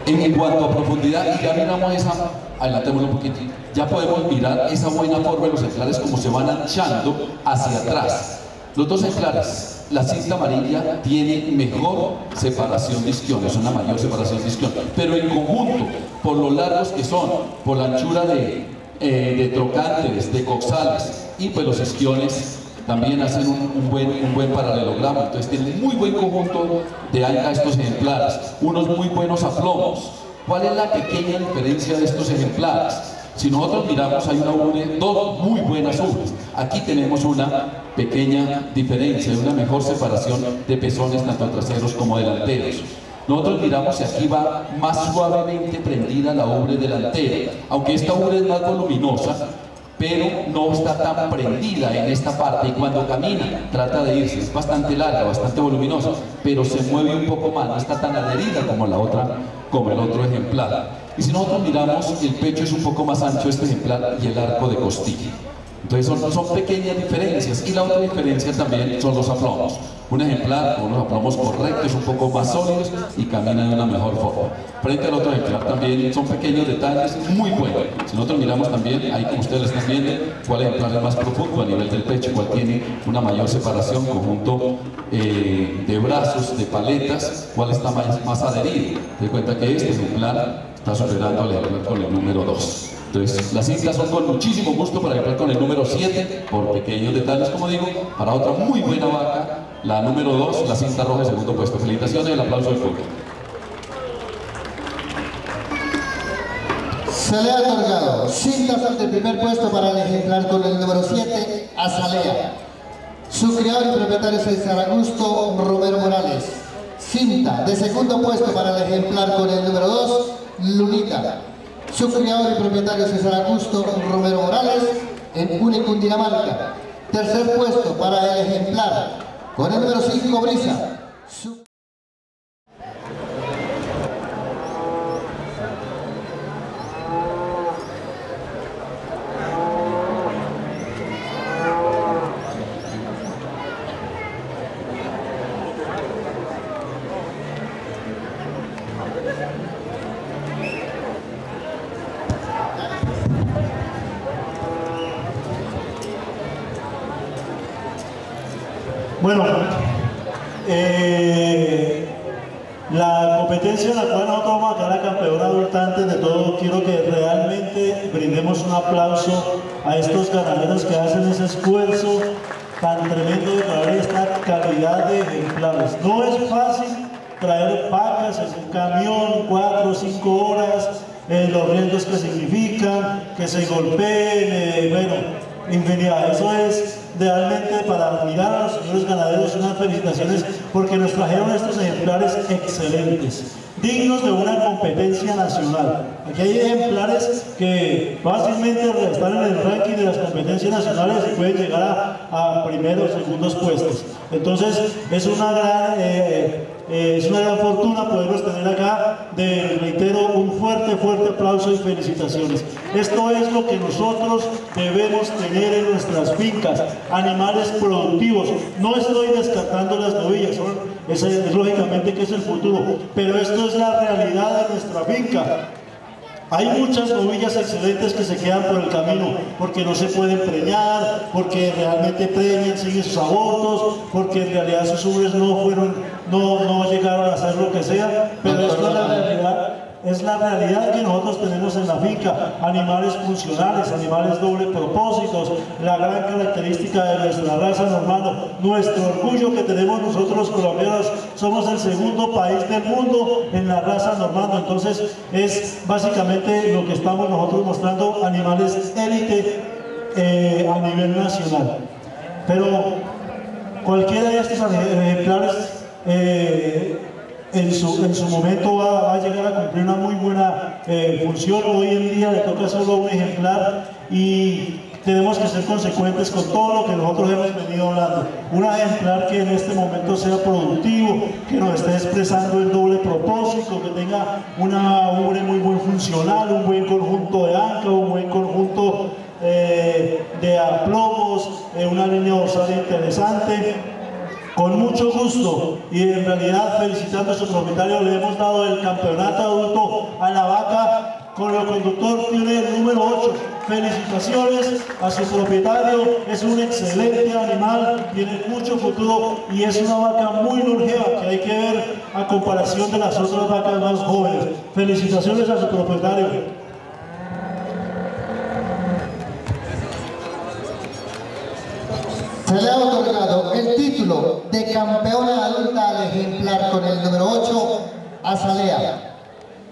En cuanto a profundidad, y ya miramos esa, adelantémoslo un poquito, ya podemos mirar esa buena forma de los ejemplares como se van anchando hacia atrás. Los dos ejemplares, la cinta amarilla tiene mejor separación de isquiones, una mayor separación de isquiones, pero en conjunto, por lo largos que son, por la anchura de trocantes, de coxales, y pues los isquiones también hacen un buen paralelograma. Entonces tienen muy buen conjunto de anca estos ejemplares, unos muy buenos aplomos. ¿Cuál es la pequeña diferencia de estos ejemplares? Si nosotros miramos, hay una ubre, dos muy buenas ubres. Aquí tenemos una pequeña diferencia, una mejor separación de pezones tanto traseros como delanteros. Nosotros miramos y aquí va más suavemente prendida la ubre delantera, aunque esta ubre es más voluminosa, pero no está tan prendida en esta parte, y cuando camina trata de irse, es bastante larga, bastante voluminosa, pero se mueve un poco más, no está tan adherida como la otra, como el otro ejemplar. Y si nosotros miramos, el pecho es un poco más ancho este ejemplar y el arco de costilla. Entonces son pequeñas diferencias, y la otra diferencia también son los aplomos. Un ejemplar con unos aplomos correctos, un poco más sólidos y camina de una mejor forma. Frente al otro ejemplar también son pequeños detalles muy buenos. Si nosotros miramos también, ahí como ustedes están viendo, cuál ejemplar es más profundo a nivel del pecho, cuál tiene una mayor separación, conjunto de brazos, de paletas, cuál está más adherido. Te cuenta que este ejemplar está superando al ejemplar con el número 2. Entonces, las cintas son con muchísimo gusto para ejemplar con el número 7, por pequeños detalles, como digo, para otra muy buena vaca, la número 2, la cinta roja de segundo puesto. Felicitaciones y el aplauso del público. Se le ha otorgado cinta azul de primer puesto para el ejemplar con el número 7, Azalea. Su criador y propietario es César Augusto Romero Morales. Cinta de segundo puesto para el ejemplar con el número 2, Lunita. Su criador y propietario César Augusto Romero Morales en Cundinamarca. Tercer puesto para el ejemplar con el número 5, Brisa. Bueno, la competencia en la cual nosotros vamos a quedar campeona adulta, antes de todo quiero que realmente brindemos un aplauso a estos ganaderos que hacen ese esfuerzo tan tremendo de traer esta calidad de ejemplares. No es fácil traer vacas en un camión 4 o 5 horas, los riesgos que significan, que se golpeen, bueno, infinidad. Eso es realmente para admirar a los señores ganaderos, unas felicitaciones, porque nos trajeron estos ejemplares excelentes, dignos de una competencia nacional. Aquí hay ejemplares que fácilmente están en el ranking de las competencias nacionales y pueden llegar a primeros o segundos puestos. Entonces es una gran fortuna poderlos tener acá. Reitero, un fuerte aplauso y felicitaciones. Esto es lo que nosotros debemos tener en nuestras fincas, animales productivos. No estoy descartando las novillas, es lógicamente que es el futuro, pero esto es la realidad de nuestra finca. Hay muchas novillas excelentes que se quedan por el camino porque no se pueden preñar, porque realmente preñan, siguen sus abortos, porque en realidad sus ubres no llegaron a hacer lo que sea, pero esto es la realidad. es la realidad que nosotros tenemos en la finca, animales funcionales, animales doble propósitos, la gran característica de nuestra raza normal, nuestro orgullo que tenemos nosotros los colombianos, somos el segundo país del mundo en la raza normal, entonces es básicamente lo que estamos nosotros mostrando, animales élite a nivel nacional. Pero cualquiera de estos ejemplares en su momento va a llegar a cumplir una muy buena función. Hoy en día le toca solo un ejemplar y tenemos que ser consecuentes con todo lo que nosotros hemos venido hablando. Un ejemplar que en este momento sea productivo, que nos esté expresando el doble propósito, que tenga una ubre muy buen funcional, un buen conjunto de ancla, un buen conjunto de aplomos, una línea dorsal interesante. Con mucho gusto y en realidad felicitando a su propietario, le hemos dado el campeonato adulto a la vaca. Con el conductor tiene el número 8. Felicitaciones a su propietario, es un excelente animal, tiene mucho futuro y es una vaca muy longeva que hay que ver a comparación de las otras vacas más jóvenes. Felicitaciones a su propietario. Se le ha otorgado el título de campeona adulta al ejemplar con el número 8, Azalea.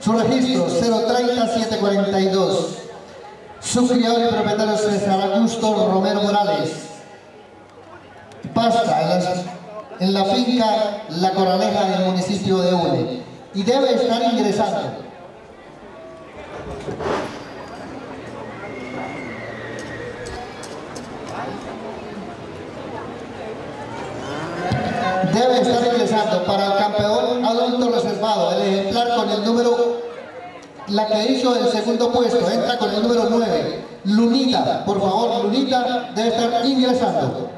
Su registro 030-742. Su criador y propietario César Augusto Romero Morales. Pasta en la finca La Corraleja del municipio de Une. Y debe estar ingresando. Debe estar ingresando para el campeón adulto reservado, el ejemplar con el número, la que hizo el segundo puesto, entra con el número 9, Lunita, por favor, Lunita debe estar ingresando.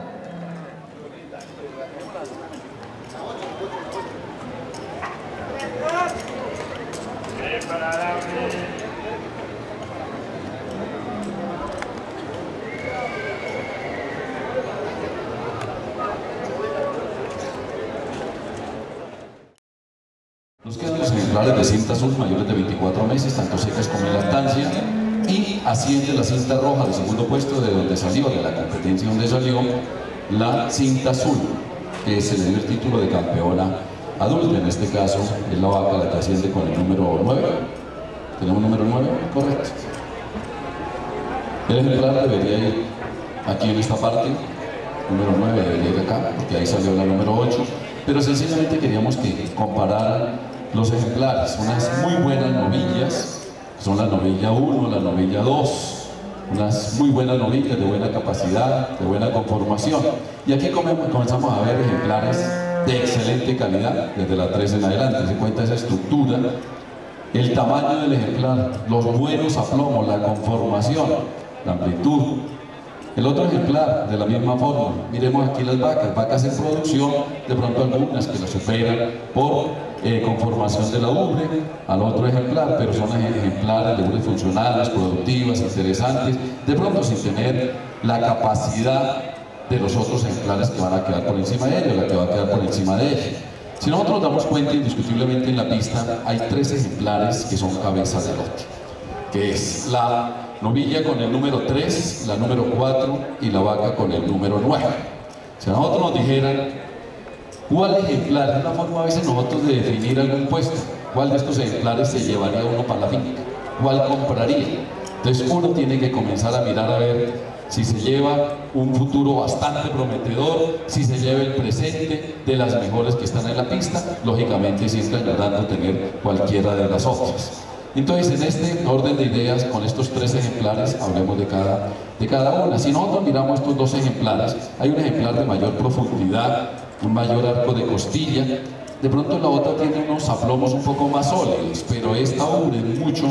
Nos quedan los ejemplares de cinta azul mayores de 24 meses, tanto secas como en lactancia, y asciende la cinta roja del segundo puesto de donde salió, de la competencia donde salió, la cinta azul, que se le dio el título de campeona adulta. En este caso es la vaca la que asciende con el número 9. ¿Tenemos número 9? Correcto. El ejemplar debería ir aquí en esta parte, número 9 debería ir acá, porque ahí salió la número 8, pero sencillamente queríamos que compararan los ejemplares, unas muy buenas novillas, son la novilla 1, la novilla 2, unas muy buenas novillas de buena capacidad, de buena conformación. Y aquí comenzamos a ver ejemplares de excelente calidad, desde la 3 en adelante. Se cuenta esa estructura, el tamaño del ejemplar, los buenos aplomos, la conformación, la amplitud. El otro ejemplar, de la misma forma, miremos aquí las vacas en producción, de pronto algunas que la superan por conformación de la ubre al otro ejemplar, pero son ejemplares de ubres funcionales, productivas, interesantes, de pronto sin tener la capacidad de los otros ejemplares que van a quedar por encima de ellos, la que va a quedar por encima de ella. Si nosotros nos damos cuenta, indiscutiblemente en la pista hay 3 ejemplares que son cabezas de lote, que es la novilla con el número 3, la número 4 y la vaca con el número 9. Si a nosotros nos dijeran cuál ejemplar, es una forma a veces nosotros de definir algún puesto, cuál de estos ejemplares se llevaría uno para la finca, cuál compraría. Entonces uno tiene que comenzar a mirar a ver si se lleva un futuro bastante prometedor, si se lleva el presente de las mejores que están en la pista, lógicamente siempre añorando tener cualquiera de las otras. Entonces, en este orden de ideas, con estos 3 ejemplares, hablemos de cada una. Si nosotros miramos estos 2 ejemplares, hay un ejemplar de mayor profundidad, un mayor arco de costilla, de pronto la otra tiene unos aplomos un poco más sólidos, pero esta ubre es mucho,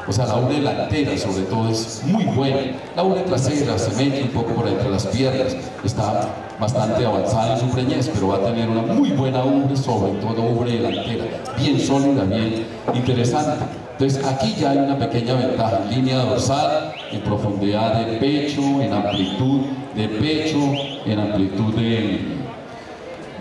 o sea, la ubre delantera sobre todo es muy buena. La ubre trasera se mete un poco por entre las piernas, está bastante avanzada en su preñez, pero va a tener una muy buena ubre, sobre todo ubre delantera, bien sólida, bien interesante. Entonces aquí ya hay una pequeña ventaja en línea dorsal, en profundidad de pecho, en amplitud de pecho, en amplitud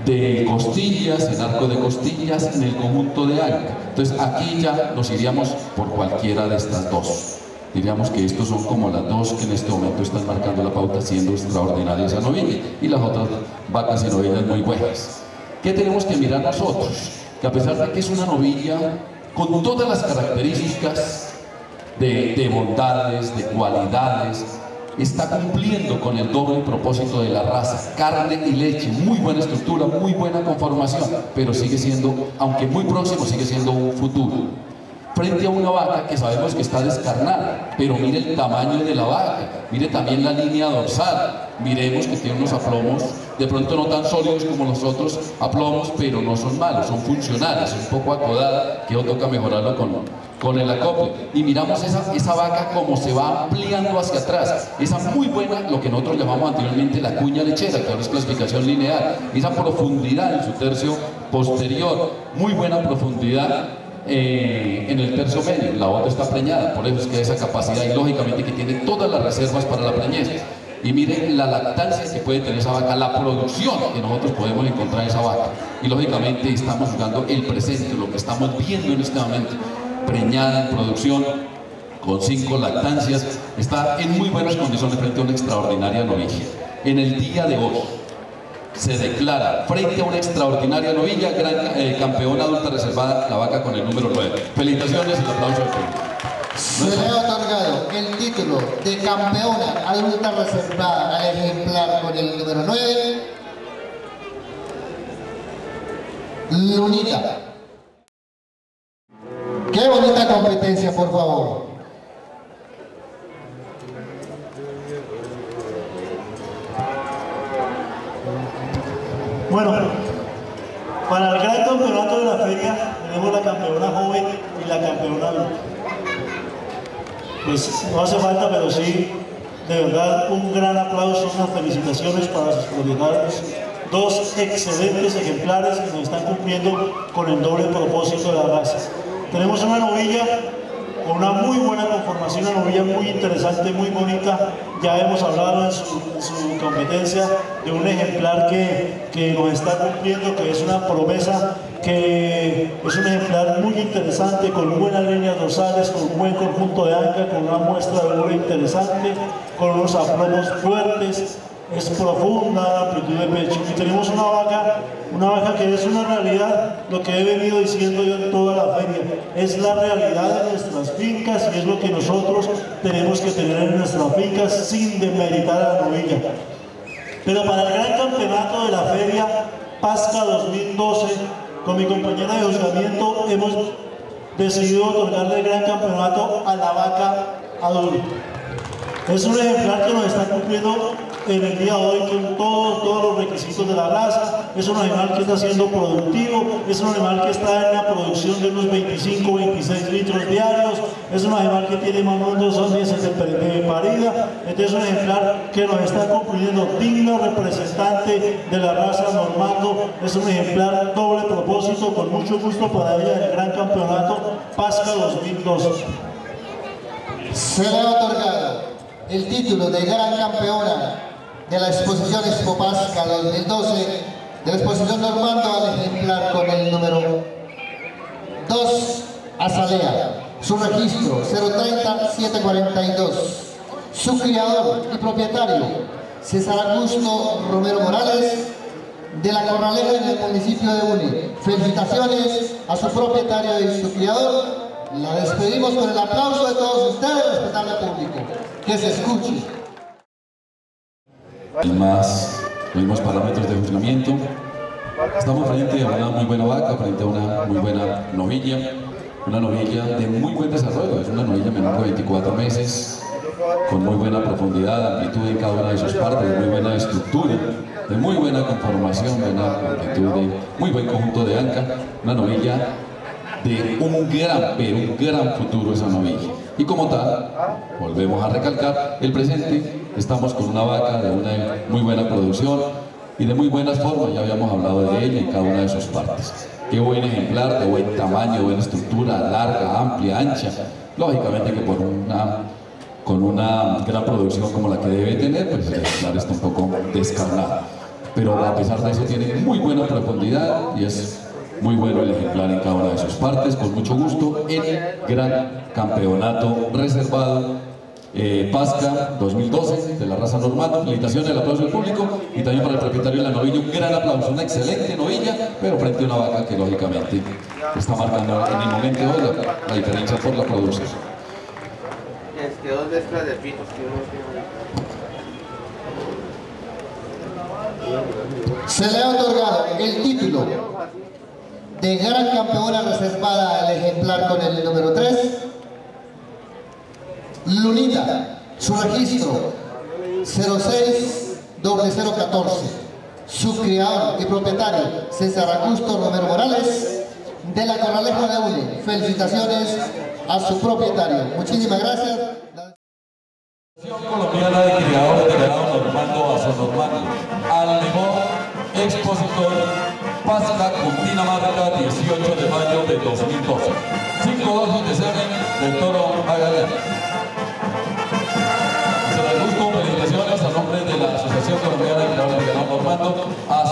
de costillas, en arco de costillas, en el conjunto de anca. Entonces aquí ya nos iríamos por cualquiera de estas dos. Diríamos que estos son como las dos que en este momento están marcando la pauta, siendo extraordinaria esa novilla, y las otras vacas y novillas muy buenas. ¿Qué tenemos que mirar nosotros? Que a pesar de que es una novilla con todas las características de bondades, de cualidades, está cumpliendo con el doble propósito de la raza: carne y leche, muy buena estructura, muy buena conformación, pero sigue siendo, aunque muy próximo, sigue siendo un futuro. Frente a una vaca que sabemos que está descarnada, pero mire el tamaño de la vaca, mire también la línea dorsal, miremos que tiene unos aplomos, de pronto no tan sólidos como los otros aplomos, pero no son malos, son funcionales, un poco acodada, que toca mejorarlo con el acople. Y miramos esa vaca como se va ampliando hacia atrás, esa muy buena, lo que nosotros llamamos anteriormente la cuña lechera, que ahora es clasificación lineal, esa profundidad en su tercio posterior, muy buena profundidad en el tercio medio. La otra está preñada, por eso es que esa capacidad, y lógicamente que tiene todas las reservas para la preñez. Y miren la lactancia que puede tener esa vaca, la producción que nosotros podemos encontrar en esa vaca, y lógicamente estamos jugando el presente, lo que estamos viendo en este momento, preñada en producción, con 5 lactancias, está en muy buenas condiciones frente a una extraordinaria novilla. En el día de hoy se declara frente a una extraordinaria novilla campeona adulta reservada, la vaca con el número 9. Felicitaciones y el aplauso del público. Se le ha otorgado el título de campeona adulta reservada al ejemplar con el número 9, Lunita. Qué bonita competencia, por favor. Bueno, para el gran campeonato de la feria tenemos la campeona joven y la campeona adulta. Pues no hace falta, pero sí, de verdad, un gran aplauso, unas felicitaciones para sus propietarios. 2 excelentes ejemplares que nos están cumpliendo con el doble propósito de la raza. Tenemos una novilla con una muy buena conformación, una novilla muy interesante, muy bonita. Ya hemos hablado en su competencia de un ejemplar que nos está cumpliendo, que es una promesa, que es un ejemplar muy interesante, con buenas líneas dorsales, con un buen conjunto de anca, con una muestra de oro interesante, con unos aplomos fuertes, es profunda, amplitud de pecho. Y tenemos una vaca que es una realidad, lo que he venido diciendo yo en toda la feria, es la realidad de nuestras fincas y es lo que nosotros tenemos que tener en nuestras fincas sin demeritar a la novilla. Pero para el gran campeonato de la feria Pasca 2012, con mi compañera de juzgamiento hemos decidido otorgarle el gran campeonato a la vaca adulta. Es un ejemplar que nos está cumpliendo en el día de hoy con todos los requisitos de la raza. Es un animal que está siendo productivo, es un animal que está en la producción de unos 25-26 litros diarios, es un animal que tiene más o menos 2 meses de parida. Entonces es un ejemplar que nos está cumpliendo, digno representante de la raza Normando. Es un ejemplar doble propósito, con mucho gusto para ella del gran campeonato Pasca 2012. Se le ha otorgado el título de gran campeona de la exposición Expo Pasca 2012 de la exposición Normando al ejemplar con el número 2, Azalea. Su registro 030-742. Su criador y propietario César Augusto Romero Morales, de La Corraleja, en el municipio de Uni. Felicitaciones a su propietario y su criador. La despedimos con el aplauso de todos ustedes, respetable público. Que se escuche. Más los mismos parámetros de juzgamiento. Estamos frente a una muy buena vaca, frente a una muy buena novilla, una novilla de muy buen desarrollo. Es una novilla menor de 24 meses, con muy buena profundidad, amplitud en cada una de sus partes, de muy buena estructura, de muy buena conformación, buena amplitud, de muy buen conjunto de anca, una novilla de un gran futuro esa novilla. Y como tal, volvemos a recalcar el presente, estamos con una vaca de una muy buena producción y de muy buenas formas, ya habíamos hablado de ella en cada una de sus partes. Qué buen ejemplar, de buen tamaño, buena estructura, larga, amplia, ancha. Lógicamente que con una gran producción como la que debe tener, pues el ejemplar está un poco descarnado. pero a pesar de eso tiene muy buena profundidad y es muy bueno el ejemplar en cada una de sus partes. Con mucho gusto, el gran campeonato reservado Pasca 2012 de la raza normanda. Felicitaciones, el aplauso del público y también para el propietario de la novilla un gran aplauso, una excelente novilla, pero frente a una vaca que lógicamente está marcando en el momento de hoy la diferencia por la producción. Es que dos mezclas de pinos que uno tiene. Se le ha otorgado el título de gran campeona reservada al ejemplar con el número 3, Lunita, su registro 06014, su criador y propietario César Augusto Romero Morales, de la Corraleja de Une. Felicitaciones a su propietario. Muchísimas gracias. Colombiana de criadores de ganado normando a Sonormando, al mejor expositor Pasca Cundinamarca 18 de mayo de 2012. 5 dosis de semen del toro Magallanes. Se les gusto, felicitaciones a nombre de la Asociación Colombiana de Criadores de Ganado Normando a